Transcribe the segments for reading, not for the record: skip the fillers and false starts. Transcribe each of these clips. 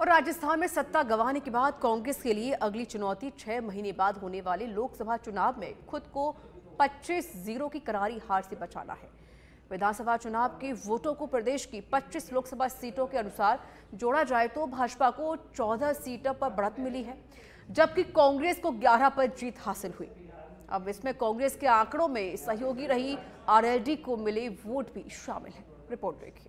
और राजस्थान में सत्ता गंवाने के बाद कांग्रेस के लिए अगली चुनौती 6 महीने बाद होने वाले लोकसभा चुनाव में खुद को 25-0 की करारी हार से बचाना है। विधानसभा चुनाव के वोटों को प्रदेश की 25 लोकसभा सीटों के अनुसार जोड़ा जाए तो भाजपा को 14 सीटों पर बढ़त मिली है, जबकि कांग्रेस को 11 पर जीत हासिल हुई। अब इसमें कांग्रेस के आंकड़ों में सहयोगी रही आरएलडी को मिले वोट भी शामिल है। रिपोर्ट देखिए।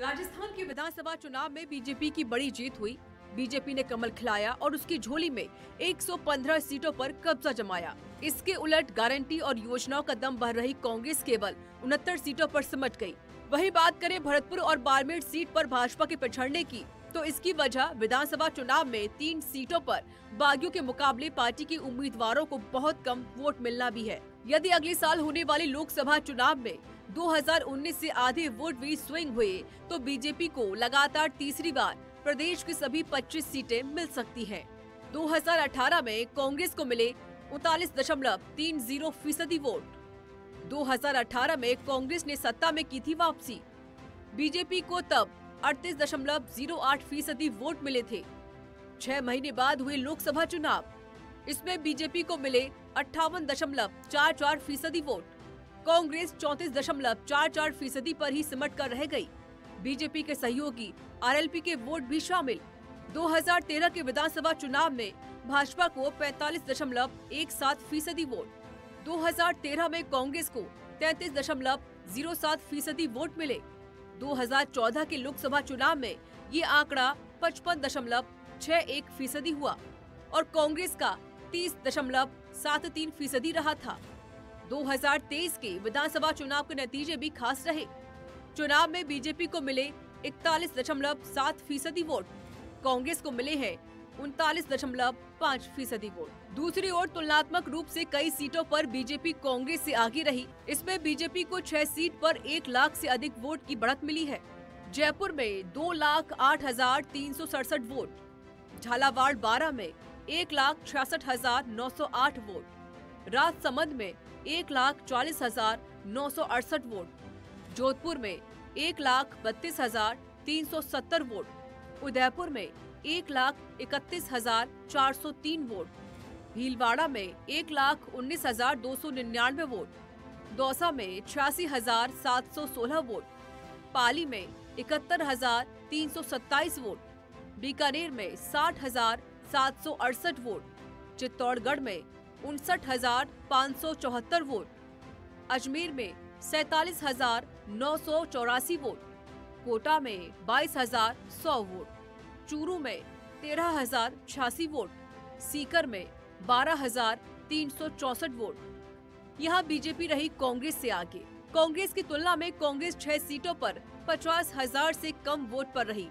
राजस्थान के विधानसभा चुनाव में बीजेपी की बड़ी जीत हुई। बीजेपी ने कमल खिलाया और उसकी झोली में 115 सीटों पर कब्जा जमाया। इसके उलट गारंटी और योजनाओं का दम भर रही कांग्रेस केवल 69 सीटों पर सिमट गई। वहीं बात करें भरतपुर और बाड़मेर सीट पर भाजपा के पिछड़ने की, तो इसकी वजह विधानसभा चुनाव में 3 सीटों पर बागियों के मुकाबले पार्टी के उम्मीदवारों को बहुत कम वोट मिलना भी है। यदि अगले साल होने वाले लोकसभा चुनाव में 2019 से आधे वोट भी स्विंग हुए तो बीजेपी को लगातार तीसरी बार प्रदेश की सभी 25 सीटें मिल सकती हैं। 2018 में कांग्रेस को मिले 39.30% वोट। 2018 में कांग्रेस ने सत्ता में की थी वापसी। बीजेपी को तब 38.08% वोट मिले थे। 6 महीने बाद हुए लोकसभा चुनाव, इसमें बीजेपी को मिले 58.44% वोट। कांग्रेस 34.44% पर ही सिमट कर रह गई। बीजेपी के सहयोगी आरएलपी के वोट भी शामिल। 2013 के विधानसभा चुनाव में भाजपा को 45.17% वोट। 2013 में कांग्रेस को 33.07% वोट मिले। 2014 के लोकसभा चुनाव में ये आंकड़ा 55.61% हुआ और कांग्रेस का 30.73% रहा था। 2023 के विधानसभा चुनाव के नतीजे भी खास रहे। चुनाव में बीजेपी को मिले 41.7% वोट, कांग्रेस को मिले हैं 39.5% वोट। दूसरी ओर तुलनात्मक रूप से कई सीटों पर बीजेपी कांग्रेस से आगे रही। इसमें बीजेपी को 6 सीट पर 1 लाख से अधिक वोट की बढ़त मिली है। जयपुर में 2,08,367 वोट, झालावाड़ 12 में 1,66,908 वोट, राजसमंद में 1,40,968 वोट, जोधपुर में 1,32,370 वोट, उदयपुर में 1,31,403 वोट, भीलवाड़ा में 1,19,299 वोट, दौसा में 86,716 वोट, पाली में 71,327 वोट, बीकानेर में 60,768 वोट, चित्तौड़गढ़ में 59,574 वोट, अजमेर में 47,984 वोट, कोटा में 22,100 वोट, चूरू में 13,086 वोट, सीकर में 12,364 वोट। यहाँ बीजेपी रही कांग्रेस से आगे। कांग्रेस की तुलना में कांग्रेस 6 सीटों पर 50,000 से कम वोट पर रही।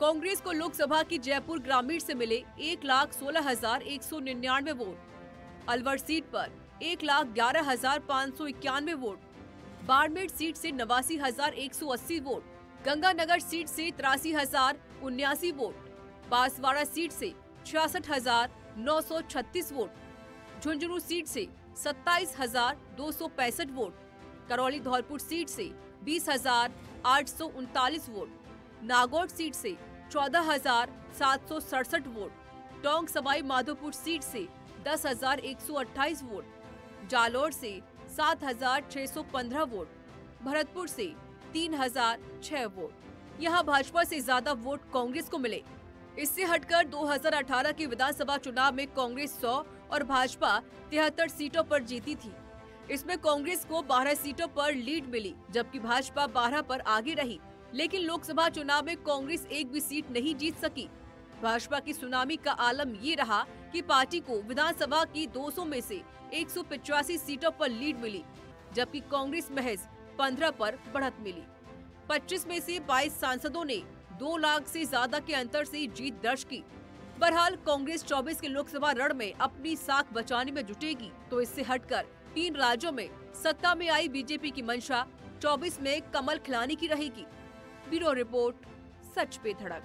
कांग्रेस को लोकसभा की जयपुर ग्रामीण से मिले 1,16,199 वोट, अलवर सीट पर 1,11,591 वोट, बाड़मेर सीट से 89,180 वोट, गंगानगर सीट से 83,079 वोट, बांसवाड़ा सीट से 66,936 वोट, झुंझुनू सीट से 27,265 वोट, करौली धौलपुर सीट से 20,839 वोट, नागौर सीट से 14,767 वोट, टोंक सवाई माधोपुर सीट से 10,128 वोट, जालौर से 7,615 वोट, भरतपुर से 3,006 वोट। यहाँ भाजपा से ज्यादा वोट कांग्रेस को मिले। इससे हटकर 2018 के विधानसभा चुनाव में कांग्रेस 100 और भाजपा 73 सीटों पर जीती थी। इसमें कांग्रेस को 12 सीटों पर लीड मिली, जबकि भाजपा 12 पर आगे रही। लेकिन लोकसभा चुनाव में कांग्रेस एक भी सीट नहीं जीत सकी। भाजपा की सुनामी का आलम ये रहा कि पार्टी को विधानसभा की 200 में से 185 सीटों पर लीड मिली, जबकि कांग्रेस महज 15 पर बढ़त मिली। 25 में से 22 सांसदों ने 2 लाख से ज्यादा के अंतर से जीत दर्ज की। बहरहाल कांग्रेस 24 के लोकसभा रण में अपनी साख बचाने में जुटेगी, तो इससे हटकर 3 राज्यों में सत्ता में आई बीजेपी की मंशा 24 में कमल खिलाने की रहेगी। ब्यूरो रिपोर्ट, सच पे धड़क।